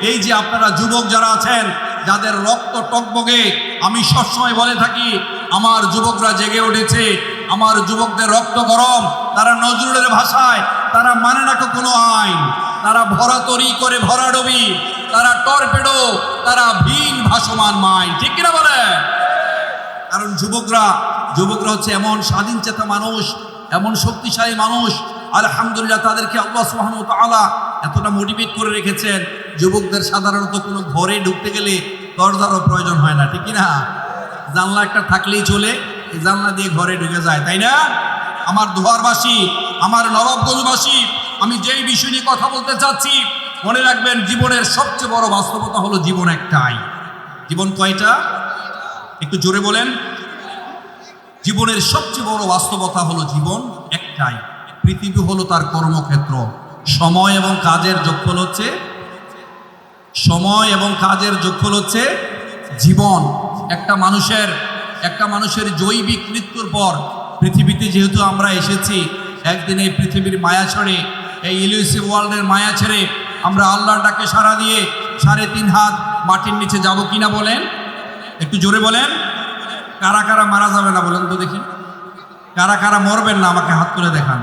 এই যে আপনারা যুবক যারা আছেন, যাদের রক্ত টকবগে, আমি সবসময় বলে থাকি, আমার যুবকরা জেগে উঠেছে, আমার যুবকদের রক্ত গরম। তারা নজরুলের ভাষায়, তারা মানে না কোনো আইন, তারা ভরা তরি করে ভরাডবি, তারা টর্পেডো, তারা ভিন ভাসমান মাইন, ঠিক কিনা বলে? কারণ যুবকরা হচ্ছে এমন স্বাধীন চেতা মানুষ, এমন শক্তিশালী মানুষ। আলহামদুলিল্লাহ, তাদেরকে আল্লাহ সুবহানাহু ওয়া তাআলা এতটা মোটিভেট করে রেখেছেন। যুবকদের সাধারণত কোনো ঘরে ঢুকতে গেলে দরজারও প্রয়োজন হয় না, ঠিক কিনা? জানলা একটা থাকলেই চলে, এই জানলা দিয়ে ঘরে ঢুকে যায়, তাই না? আমার দোহারবাসী, আমার নবাবগঞ্জবাসী, আমি যেই বিষয় নিয়ে কথা বলতে চাচ্ছি, মনে রাখবেন জীবনের সবচেয়ে বড় বাস্তবতা হলো জীবন একটাই। জীবন কয়টা? একটু জোরে বলেন। জীবনের সবচেয়ে বড় বাস্তবতা হলো জীবন একটাই। পৃথিবী হলো তার কর্মক্ষেত্র। সময় এবং কাজের যোগফল হচ্ছে জীবন। একটা মানুষের জৈবিক মৃত্যুর পর পৃথিবীতে যেহেতু আমরা এসেছি, একদিন এই পৃথিবীর মায়া ছেড়ে, এই ইলুসিভ ওয়ার্ল্ডের মায়া ছেড়ে আমরা আল্লাহর ডাকে সাড়া দিয়ে 3.5 হাত মাটির নিচে যাব কিনা বলেন? একটু জোরে বলেন। কারা কারা মারা যাবে না বলেন তো দেখি? কারা কারা মরবেন না আমাকে হাত তুলে দেখান।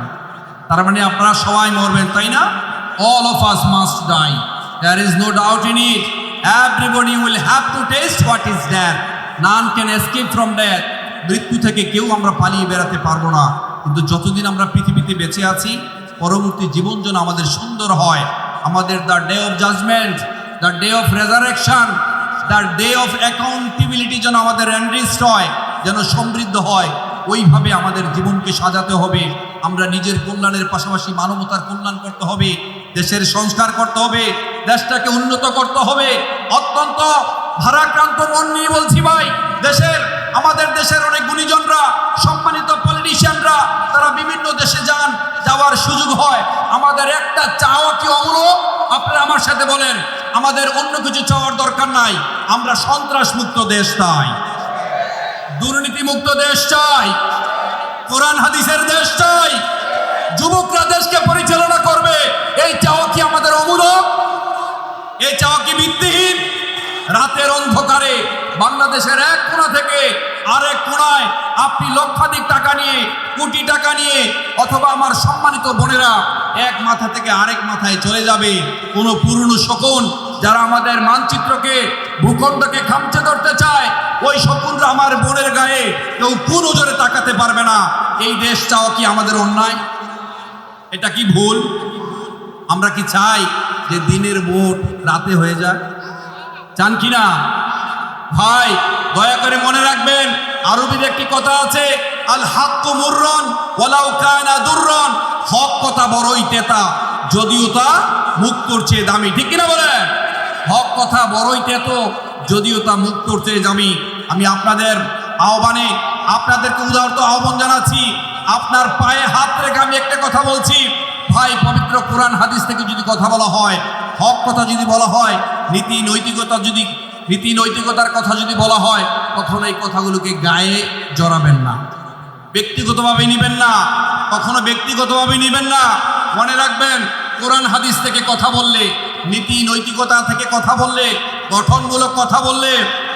তার মানে আপনারা সবাই মরবেন, তাই না? All of us must die. There is no doubt in it. Everybody will have to taste what is death. None can escape from death. মৃত্যু থেকে কেউ আমরা পালিয়ে বেড়াতে পারবো না। কিন্তু যতদিন আমরা পৃথিবীতে বেঁচে আছি, পরবর্তী জীবন যেন আমাদের সুন্দর হয়। আমাদের the day of judgement, the day of resurrection, the day of accountability যেন আমাদের এনরিচড হয়, যেন সমৃদ্ধ হয়। ওইভাবে আমাদের জীবনকে সাজাতে হবে। আমরা নিজের কল্যাণের পাশাপাশি মানবতার কল্যাণ করতে হবে, দেশের সংস্কার করতে হবে, দেশটাকে উন্নত করতে হবে। অত্যন্ত ভারাক্রান্ত মন নিয়ে বলছি ভাই, আমাদের দেশের অনেক গুণীজনরা, সম্মানিত পলিটিশিয়ানরা, তারা বিভিন্ন দেশে যাওয়ার সুযোগ হয়। আমাদের একটা চাওয়া কি অমূলক? আপনারা আমার সাথে বলেন, আমাদের অন্য কিছু চাওয়ার দরকার নাই। আমরা সন্ত্রাস মুক্ত দেশ চাই, দুর্নীতি মুক্ত দেশ চাই, কোরআন হাদিসের দেশ চাই, যুবকরা দেশকে পরিচালনা করবে। এই চাওয়া কি আমাদের অমূলক? এই চাওয়া কি ভিত্তিহীন? রাতের অন্ধকারে বাংলাদেশের এক কোণা থেকে আরেক কোণায় আপনি লক্ষাধিক টাকা নিয়ে, কোটি টাকা নিয়ে, অথবা আমার সম্মানিত বোনেরা এক মাথা থেকে আরেক মাথায় চলে যাবে। কোনো পুরনো শকুন যারা আমাদের মানচিত্রকে, ভূখণ্ডকে খামচে ধরতে চায়, ওই শকুনরা আমার বোনের গায়ে কেউ কোন নজরে তাকাতে পারবে না। এই দেশ চাওয়া কি আমাদের অন্যায়? এটা কি ভুল? আমরা কি চাই যে দিনের ভোট রাতে হয়ে যায়? চান কিনা ভাই? দয়া করে মনে রাখবেন, আরবির একটি কথা আছে, আল হাক্কু মুররন ওয়ালাউ কানা দুররন। হক কথা বড়ই তেতা, যদিও তা মুক্তোর চেয়ে দামি। ঠিক কিনা বলেন? হক কথা বড়ই তেতো, যদিও তা মুক্তোর চেয়ে দামি। আমি আপনাদের আহ্বানে, আপনাদেরকে উদারত আহ্বান জানাচ্ছি, আপনার পায়ে হাত রেখে আমি একটা কথা বলছি ভাই, পবিত্র কোরআন হাদিস থেকে যদি কথা বলা হয়, হক কথা যদি বলা হয়, নীতি নৈতিকতার কথা যদি বলা হয়, কখনো এই কথাগুলোকে গায়ে জড়াবেন না, ব্যক্তিগতভাবে নিবেন না, কখনো ব্যক্তিগতভাবে নিবেন না। মনে রাখবেন, কোরআন হাদিস থেকে কথা বললে, নীতি নৈতিকতা থেকে কথা বললে, গঠনমূলক কথা বললে,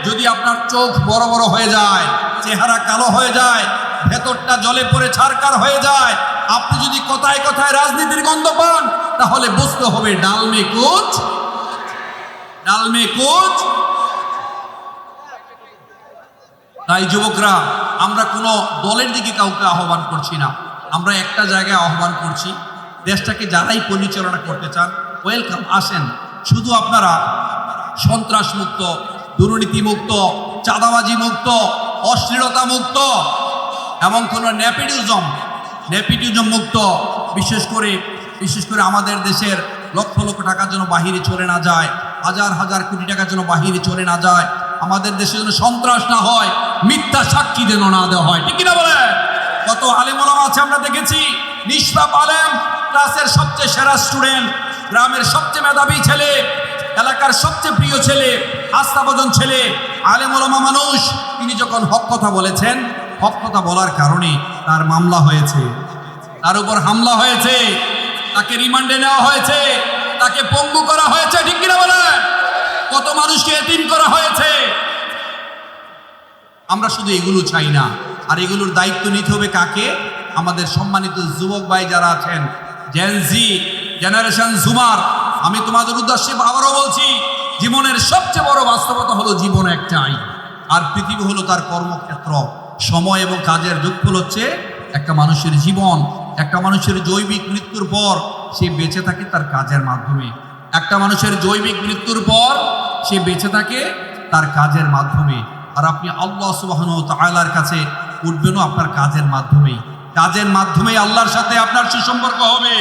যদি আপনার চোখ বড় বড় হয়ে যায়, চেহারা কালো হয়ে যায়, ভেতরটা জলে পড়ে ছারকার হয়ে যায়, আপনি যদি কথায় কথায় রাজনীতির গন্ধ পান, তাহলে বুঝতে হবে ডাল মে কুছ। তাই যুবকরা, আমরা কোনো দলের দিকে কাউকে আহ্বান করছি না, আমরা একটা জায়গায় আহ্বান করছি, দেশটাকে যারাই পরিচালনা করতে চান, ওয়েলকাম, আসেন। শুধু আপনারা সন্ত্রাস মুক্ত, দুর্নীতি মুক্ত, চাঁদাবাজি মুক্ত, অশ্লীলতা মুক্ত এবং কোনো নেপিটিজম মুক্ত, বিশেষ করে আমাদের দেশের লক্ষ লক্ষ টাকা যেন বাহিরে চলে না যায়, হাজার হাজার কোটি টাকা যেন বাহিরে চলে না যায়, আমাদের দেশে যেন সন্ত্রাস না হয়, মিথ্যা সাক্ষী যেন না দেওয়া হয়। ঠিক কিনা বলে? কত আলেম ওলামা আছে আমরা দেখেছি, নিষ্পাপ আলেম, ক্লাসের সবচেয়ে সেরা স্টুডেন্ট, গ্রামের সবচেয়ে মেধাবী ছেলে, এলাকার সবচেয়ে প্রিয় ছেলে, আস্থাভাজন ছেলে, আলেম ওলামা মানুষ, তিনি যখন হক কথা বলেছেন, হক কথা বলার কারণে তার মামলা হয়েছে, তার উপর হামলা হয়েছে, তাকে রিমান্ডে নেওয়া হয়েছে, তাকে পঙ্গু করা হয়েছে। ঠিক কিনা বলেন? কত মানুষকে এতিম করা হয়েছে। আমরা শুধু এগুলো চাই না, আর এগুলোর দায়িত্ব নিতে হবে কাকে? আমাদের সম্মানিত যুবক ভাই যারা আছেন, জেন জি জেনারেশন জুমার, আমি তোমাদের উদ্দেশ্যে আবারও বলছি, জীবনের সবচেয়ে বড় বাস্তবতা হলো জীবন একটাই, আর পৃথিবী হলো তার কর্মক্ষেত্র। সময় এবং কাজের যোগফল হচ্ছে একটা মানুষের জীবন। একটা মানুষের জৈবিক মৃত্যুর পর সে বেঁচে থাকে তার কাজের মাধ্যমে। একটা মানুষের জৈবিক মৃত্যুর পর সে বেঁচে থাকে তার কাজের মাধ্যমে। আর আপনি আল্লাহ সুবহানাহু ওয়া তাআলার কাছে উঠবেনও আপনার কাজের মাধ্যমেই। কাজের মাধ্যমেই আল্লাহর সাথে আপনার সুসম্পর্ক হবে।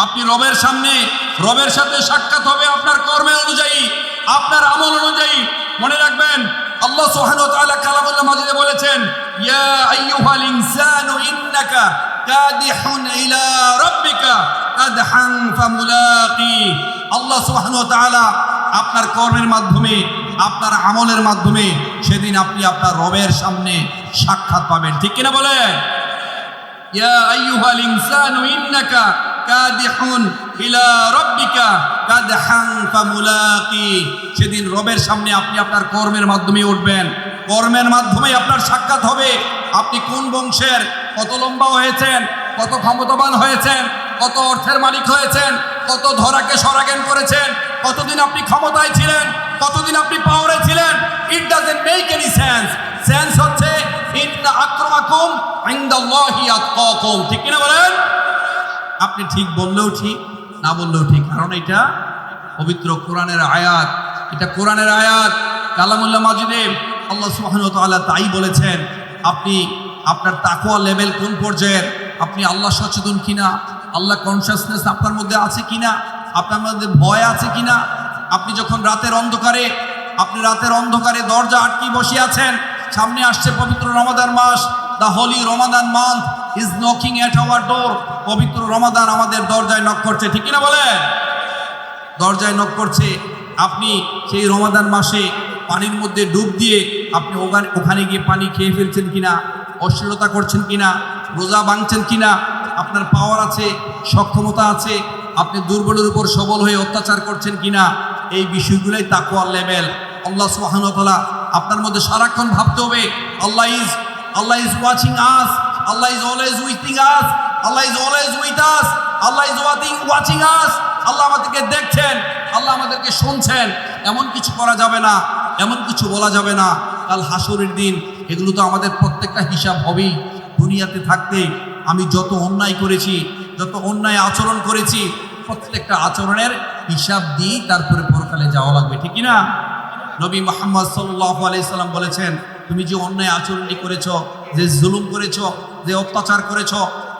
আপনি রবের সাথে সাক্ষাৎ হবে আপনার কর্মের অনুযায়ী, আপনার আমল অনুযায়ী। মনে রাখবেন, আল্লাহ সুবহানাহু ওয়া তাআলা কালামুল্লাহ মাজিদে বলেছেন, ইয়া আইয়ুহাল ইনসানু ইন্নাকা কাদিহুন ইলা রাব্বিকা কাদহান ফামুলাকি। আল্লাহ সুবহানাহু ওয়া তাআলা আপনার কর্মের মাধ্যমে, আপনার আমলের মাধ্যমে সেদিন আপনি আপনার রবের সামনে সাক্ষাৎ পাবেন। ঠিক কিনা বলেন? ইয়া আইয়ুহাল ইনসানু ইন্নাকা কাদিহুন ইলা রাব্বিকা কাদহান ফামুলাকি। সেদিন রবের সামনে আপনি আপনার কর্মের মাধ্যমে উঠবেন, কর্মের মাধ্যমে আপনার সাক্ষাৎ হবে। আপনি কোন বংশের, কত লম্বা হয়েছেন, কত ক্ষমতাবান হয়েছেন, কত অর্থের মালিক হয়েছেন, কত ধরাকে সরাজ্ঞান করেছেন, কতদিন আপনি ক্ষমতায় ছিলেন, কতদিন আপনি পাওয়ারে ছিলেন, it doesn't make any sense. Sense হচ্ছে ইন্না আক্রামাকুম ইনদাল্লাহি আতকাকুম। ঠিক কিনা বলেন? আপনি ঠিক বললেও ঠিক, না বললেও ঠিক, কারণ এটা পবিত্র কোরআনের আয়াত। এটা কোরআনের আয়াত, কালামুল্লাহ মাজিদে আল্লাহ সুবহানাহু ওয়া তাআলা তাই বলেছেন। আপনি আপনার তাকওয়া লেভেল কোন পর্যায়ের, আপনি আল্লাহ সচেতন কিনা, আল্লাহ কনসিয়াসনেস আপনার মধ্যে আছে কিনা, আপনার মধ্যে ভয় আছে কিনা। আপনি যখন রাতের অন্ধকারে দরজা আটকে বসে আছেন, সামনে আসছে পবিত্র রমাদান মাস, the holy Ramadan month is knocking at our door. পবিত্র রমাদান আমাদের দরজায় নক করছে। ঠিক কিনা বলে? দরজায় নক করছে। আপনি সেই রমাদান মাসে পানির মধ্যে ডুব দিয়ে আপনি ওখানে গিয়ে পানি খেয়ে ফেলছেন কিনা, অশ্লীলতা করছেন কিনা, রোজা ভাঙছেন কিনা, আপনার পাওয়ার আছে, সক্ষমতা আছে, আপনি দুর্বলের উপর সবল হয়ে অত্যাচার করছেন কিনা, এই বিষয়গুলোই তাকওয়ার লেভেল। আল্লাহ সুবহানাহু ওয়া তাআলা আপনার মধ্যে সারাক্ষণ ভাবতে হবে, Allah is watching us, Allah is always within us, Allah is always with us, Allah is watching us. আল্লাহ আমাদেরকে দেখছেন, আল্লাহ আমাদেরকে শুনছেন। এমন কিছু করা যাবে না, এমন কিছু বলা যাবে না। কাল হাসরের দিন এগুলো তো আমাদের প্রত্যেকটা হিসাব হবেই। দুনিয়াতে থাকতে আমি যত অন্যায় করেছি, যত অন্যায় আচরণ করেছি, প্রত্যেকটা আচরণের হিসাব দিয়েই তারপরে পরকালে যাওয়া লাগবে। ঠিক কিনা? নবী মুহাম্মদ সাল্লাল্লাহু আলাইহি সাল্লাম বলেছেন, তুমি যে অন্যায় আচরণটি করেছ, যে জুলুম করেছ, যে অত্যাচার করেছ,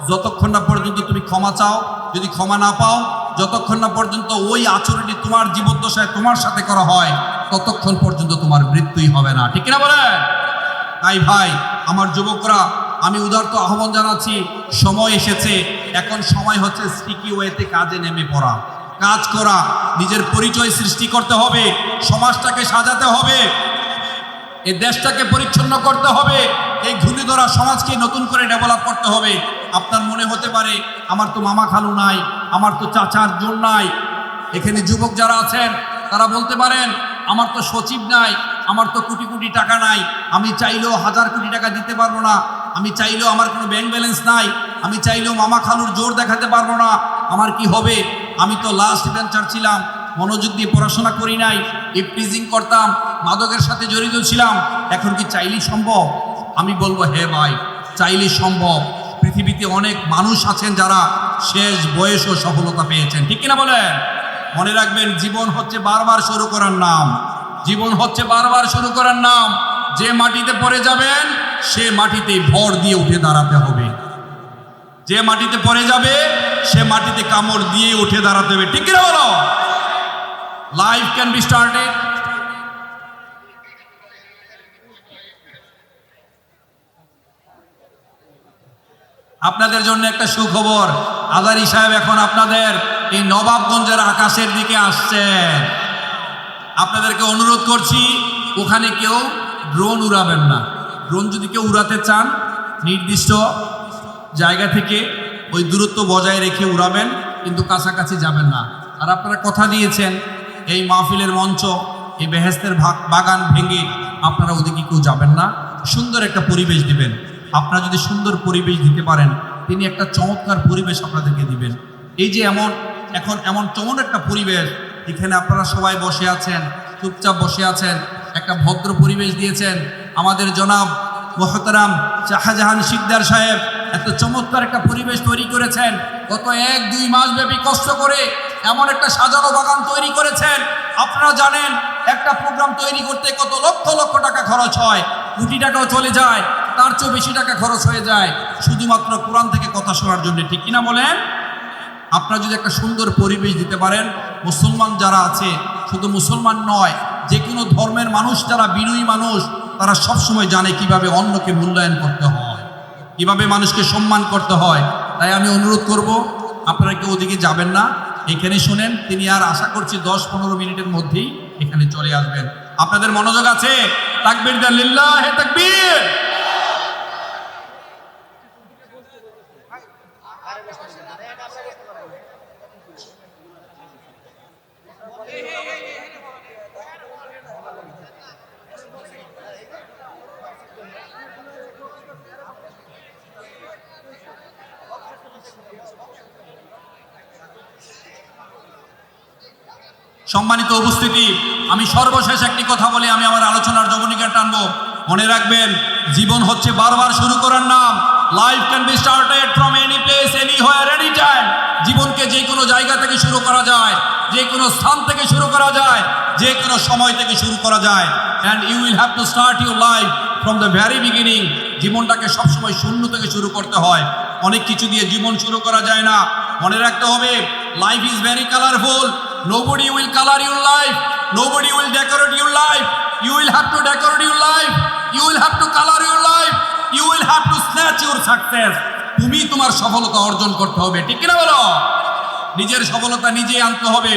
যতক্ষণ না পর্যন্ত তুমি ক্ষমা চাও, যদি ক্ষমা না পাও, যতক্ষণ না পর্যন্ত ওই আচরণটি তোমার জীবদ্দশায় তোমার সাথে করা হয়, ততক্ষণ পর্যন্ত তোমার মৃত্যুই হবে না। ঠিক কিনা বলেন? তাই ভাই, আমার যুবকরা, আমি উদারত আহ্বান জানাচ্ছি, সময় এসেছে, এখন সময় হচ্ছে স্টিকি ওয়েতে কাজে নেমে পড়া, কাজ করা, নিজের পরিচয় সৃষ্টি করতে হবে, সমাজটাকে সাজাতে হবে, এই দেশটাকে পরিচ্ছন্ন করতে হবে, এই ঘূর্ণি ধরা সমাজকে নতুন করে ডেভেলপ করতে হবে। আপনার মনে হতে পারে, আমার তো মামা খালু নাই, আমার তো চাচার জোর নাই। এখানে যুবক যারা আছেন তারা বলতে পারেন, আমার তো সচিব নাই, আমার তো কোটি কোটি টাকা নাই, আমি চাইলেও 1000 কোটি টাকা দিতে পারবো না, আমি চাইলেও আমার কোনো ব্যাংক ব্যালেন্স নাই, আমি চাইলেও মামা খালুর জোর দেখাতে পারবো না, আমার কি হবে? আমি তো লাস্ট বেঞ্চার ছিলাম, মনোযোগ দিয়ে পড়াশোনা করি নাই, ইফটিজিং করতাম, মাদকের সাথে জড়িত ছিলাম, এখন কি চাইলেই সম্ভব? আমি বলবো, হে ভাই, চাইলেই সম্ভব। পৃথিবীতে অনেক মানুষ আছেন যারা শেষ বয়সও সফলতা পেয়েছেন। ঠিক কিনা বলেন? মনে রাখবেন, জীবন হচ্ছে বারবার শুরু করার নাম, জীবন হচ্ছে বারবার শুরু করার নাম। যে মাটিতে পড়ে যাবেন সে মাটিতে ভর দিয়ে উঠে দাঁড়াতে হবে, যে মাটিতে পড়ে যাবে সে মাটিতে কামড় দিয়ে উঠে দাঁড়াতে হবে। ঠিক কিনা বলো? Life can be started. আপনাদের জন্য একটা সুখবর, আজারি সাহেব এখন আপনাদের এই নবাবগঞ্জের আকাশের দিকে আসছেন। আপনাদেরকে অনুরোধ করছি, ওখানে কেউ ড্রোন উড়াবেন না। ড্রোন যদি কেউ উড়াতে চান, নির্দিষ্ট জায়গা থেকে ওই দূরত্ব বজায় রেখে উড়াবেন, কিন্তু কাছাকাছি যাবেন না। আর আপনারা কথা দিয়েছেন, এই মাহফিলের মঞ্চ, এই বেহেশতের বাগান ভেঙে আপনারা ওদিকে কেউ যাবেন না, সুন্দর একটা পরিবেশ দিবেন। আপনারা যদি সুন্দর পরিবেশ দিতে পারেন, তিনি একটা চমৎকার পরিবেশ আপনাদেরকে দিবেন। এই যে এমন চমৎকার একটা পরিবেশ, এখানে আপনারা সবাই বসে আছেন, চুপচাপ বসে আছেন, একটা ভদ্র পরিবেশ দিয়েছেন। আমাদের জনাব মোহতারাম শাহজাহান শিকদার সাহেব এত চমৎকার একটা পরিবেশ তৈরি করেছেন। গত 1-2 মাস ব্যাপী কষ্ট করে এমন একটা সাজানো বাগান তৈরি করেছেন। আপনারা জানেন, একটা প্রোগ্রাম তৈরি করতে কত লক্ষ লক্ষ টাকা খরচ হয়, কোটি টাকাও চলে যায়। তার চেয়েও বেশি টাকা খরচ হয়ে যায় শুধুমাত্র কোরআন থেকে কথা শোনার জন্য, ঠিক কিনা বলেন? আপনারা যদি একটা সুন্দর পরিবেশ দিতে পারেন, মুসলমান যারা আছে, শুধু মুসলমান নয়, যে কোনো ধর্মের মানুষ যারা বিনয়ী মানুষ, তারা সবসময় জানে কিভাবে অন্যকে মূল্যায়ন করতে হয়, কিভাবে মানুষকে সম্মান করতে হয়। তাই আমি অনুরোধ করব, আপনারা কেউ ওদিকে যাবেন না, এখানে শোনেন। তিনি আর আশা করছি 10-15 মিনিটের মধ্যেই এখানে চলে আসবেন। আপনাদের মনোযোগ আছে? তাকবীর দেন, লিল্লাহি তাকবীর। সম্মানিত উপস্থিতি, আমি সর্বশেষ একটি কথা বলে আমি আমার আলোচনার জবনিকা টানবো। মনে রাখবেন, জীবন হচ্ছে বারবার শুরু করার নাম। Life can be started from any place, anywhere, any time. জীবনকে যে কোনো জায়গা থেকে শুরু করা যায়, যে কোনো স্থান থেকে শুরু করা যায়, যে কোনো সময় থেকে শুরু করা যায়। And you will have to start your life from the very beginning. জীবনটাকে সবসময় শূন্য থেকে শুরু করতে হয়। অনেক কিছু দিয়ে জীবন শুরু করা যায় না। মনে রাখতে হবে, life is very colourful. Nobody will color your life. Nobody will decorate your life. You will have to decorate your life. You will have to color your life. You will have to snatch your success. তুমি তোমার সফলতা অর্জন করতে হবে, ঠিক কিনা বলো? নিজের সফলতা নিজেই আনতে হবে।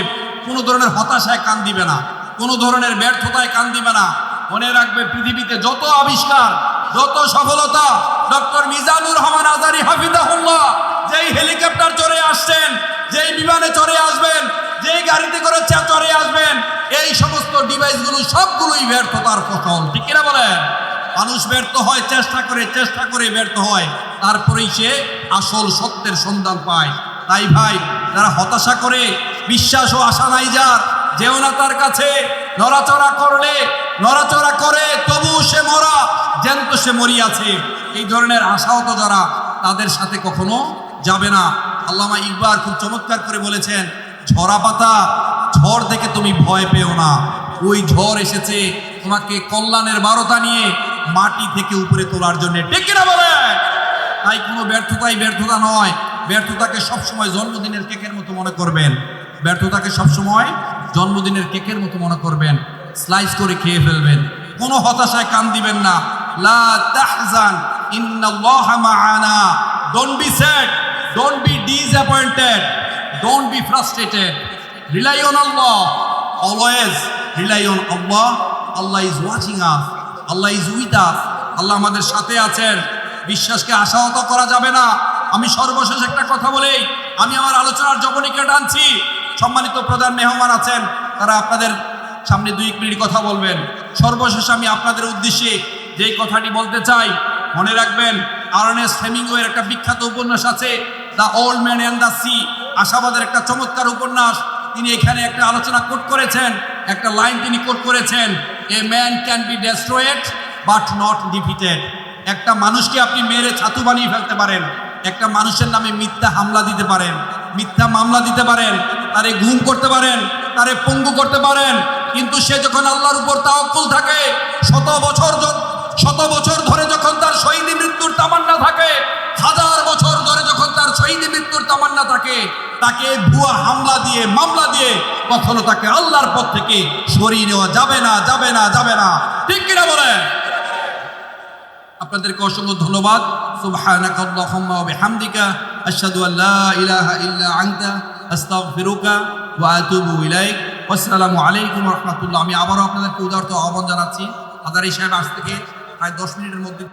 কোনো ধরনের হতাশায় কান দিবে না, কোনো ধরনের ব্যর্থতায় কান দিবে না। মনে রাখবে, পৃথিবীতে যত আবিষ্কার, যত সফলতা, ডক্টর মিজানুর রহমান আজারি হাফিজাহুল্লাহ যেই হেলিকপ্টার চড়ে আসছেন, যেই বিমানে চড়ে আসবেন, যেই গাড়িতে করে চড়ে আসবেন, এই সমস্ত ডিভাইসগুলো সবগুলোই ব্যর্থতার ফসল, ঠিক কিনা বলেন? মানুষ ব্যর্থ হয়, চেষ্টা করে ব্যর্থ হয়, তারপরেই সে আসল সত্যের সন্ধান পায়। তাই ভাই, যারা হতাশা করে, বিশ্বাস ও আশা নাই যার, যেও না তার কাছে। নড়াচড়া করে তবু সে মরা, জ্যান্ত সে মরিয়াছে। এই ধরনের আশাহত যারা, তাদের সাথে কখনো যাবে না। আল্লামা ইকবাল খুব চমৎকার করে বলেছেন, ঝরা পাতা, ঝড় দেখে তুমি ভয় পেও না, ওই ঝড় এসেছে তোমাকে কল্যাণের বারতা নিয়ে মাটি থেকে উপরে তোলার জন্য, ঠিক কিনা বলে? তাই কোনো ব্যর্থতাই ব্যর্থতা নয়। ব্যর্থতাকে সবসময় জন্মদিনের কেকের মতো মনে করবেন। ব্যর্থতাকে সবসময় জন্মদিনের কেকের মতো মনে করবেন, স্লাইস করে খেয়ে ফেলবেন। কোনো হতাশায় কান দিবেন না। লা তাহজান ইন্নাল্লাহা মা'ানা। Don't be sad, don't be disappointed, don't be frustrated. Rely on Allah. Always rely on Allah. Allah is watching us. Allah is with us. Allah আমাদের সাথে আছেন। বিশ্বাসকে আশাহত করা যাবে না। আমি সর্বশেষ একটা কথা বলেই আমি আমার আলোচনার জবনিকা টানছি। সম্মানিত প্রধান মেহমান আছেন, তারা আপনাদের সামনে 2 মিনিট কথা বলবেন। সর্বশেষ আমি আপনাদের উদ্দেশ্যে যেই কথাটি বলতে চাই, মনে রাখবেন, আর্নেস্ট হেমিংওয়ের একটা বিখ্যাত উপন্যাস আছে, the old man and the sea. আশাবাদের একটা চমৎকার উপন্যাস। তিনি এখানে একটা আলোচনা কোট করেছেন, একটা লাইন তিনি কোট করেছেন, a man can be destroyed but not defeated. একটা মানুষকে আপনি মেরে ছাতু বানিয়ে ফেলতে পারেন, একটা মানুষের নামে মিথ্যা হামলা দিতে পারেন, মিথ্যা মামলা দিতে পারেন, তারে গুম করতে পারেন, তারে পঙ্গু করতে পারেন, কিন্তু সে যখন আল্লাহর উপর তাওয়াক্কুল থাকে, শত বছর ধরে যখন তার শহীদ মৃত্যুর তামান্না থাকে, 1000 বছর ধরে যখন তার শহীদ মৃত্যুর তামান্না থাকে, তাকে ভুয়া হামলা দিয়ে, মামলা দিয়ে কখনো তাকে আল্লাহর পথ থেকে সরিয়ে নেওয়া যাবে না। ঠিক কিনা বলেন? আপনাদেরকে অসংখ্য ধন্যবাদ। সুবহানাকাল্লাহুম্মা ওয়া বিহামদিকা আশহাদু আল্লা ইলাহা ইল্লা আনতা আস্তাগফিরুকা ওয়া আতুবু ইলাইক। আসসালামু আলাইকুম ওয়া রাহমাতুল্লাহ। আমি আবারও আপনাদেরকে উদারত আহ্বান জানাচ্ছি, হাজারী সাহেব আজ থেকে প্রায় 10 মিনিটের মধ্যে